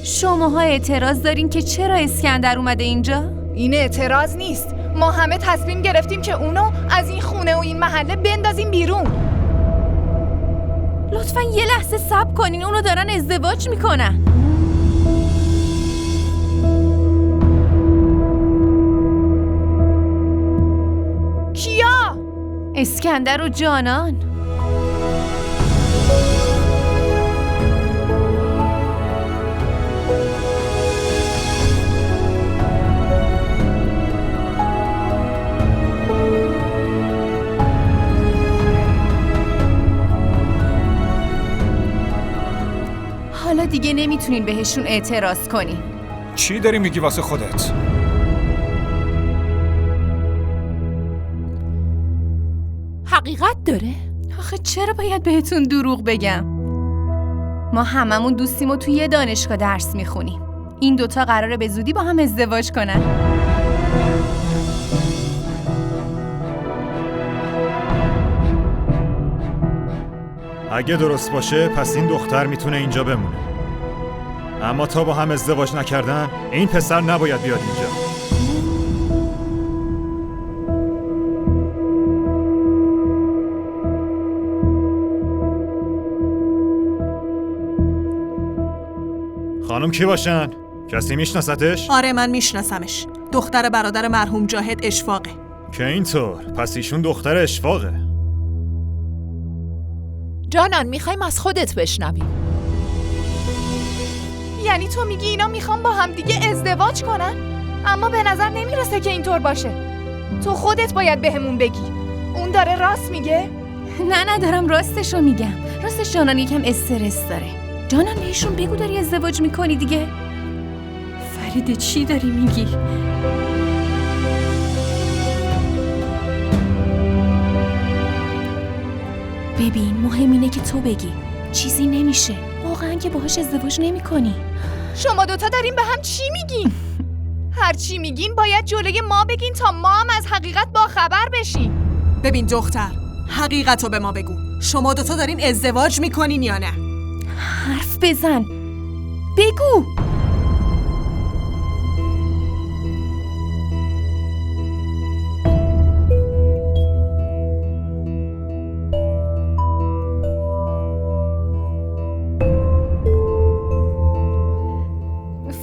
شماها اعتراض دارین که چرا اسکندر اومده اینجا؟ این اعتراض نیست. ما همه تصمیم گرفتیم که اونو از این خونه و این محله بندازیم بیرون. لطفاً یه لحظه صبر کنین، اونو دارن ازدواج میکنن. کیا؟ اسکندر و جانان. حالا دیگه نمیتونین بهشون اعتراض کنین. چی داری میگی واسه خودت؟ حقیقت داره؟ آخه چرا باید بهتون دروغ بگم؟ ما هممون دوستیم و توی یه دانشگاه درس میخونیم. این دوتا قراره به زودی با هم ازدواج کنن. اگه درست باشه پس این دختر میتونه اینجا بمونه. اما تا با هم ازدواج نکردن این پسر نباید بیاد اینجا. خانم کی باشن؟ کسی میشناستش؟ آره من میشناسمش. دختر برادر مرحوم جاهد اشفاقه. که اینطور؟ پس ایشون دختر اشفاقه. جانان میخوایم از خودت بشنویم. یعنی تو میگی اینا میخوان با هم دیگه ازدواج کنن؟ اما به نظر نمیرسه که اینطور باشه. تو خودت باید بهمون بگی. اون داره راست میگه؟ نه دارم راستشو میگم. راستش جانان یکم استرس داره. جانان بهشون بگو داری ازدواج میکنی دیگه. فرید چی داری میگی؟ ببین مهم اینه که تو بگی. چیزی نمیشه. واقعا که باهاش ازدواج نمیکنی. شما دوتا دارین به هم چی میگین؟ هر چی میگین باید جلوی ما بگین تا ما هم از حقیقت باخبر بشیم. ببین دختر، حقیقتو به ما بگو. شما دوتا دارین ازدواج میکنین یا نه؟ حرف بزن. بگو.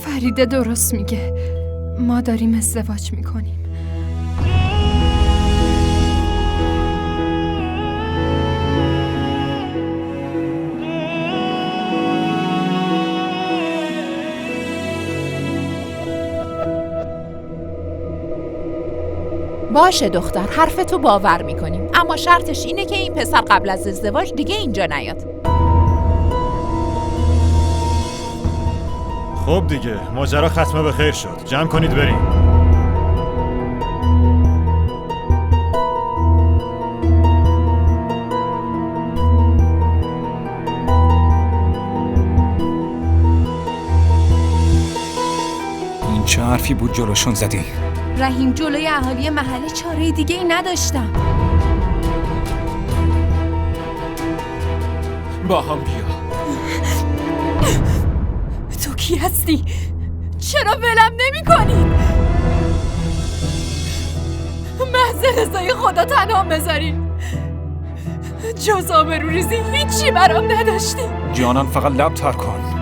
فریده درست میگه. ما داریم ازدواج میکنیم. باشه دختر، حرفتو باور میکنیم، اما شرطش اینه که این پسر قبل از ازدواج دیگه اینجا نیاد. خب دیگه ماجرا ختمه به خیر شد. جمع کنید بریم. این چه حرفی بود جلوشون زدی؟ رحیم جلوی اهالی محله چاره دیگه ای نداشتم. با هم بیا. تو کی هستی؟ چرا ولم نمی کنی؟ محض رضای خدا تنها بذاری. جز آبروریزی هیچی برام نداشتی. جانان فقط لب تر کن.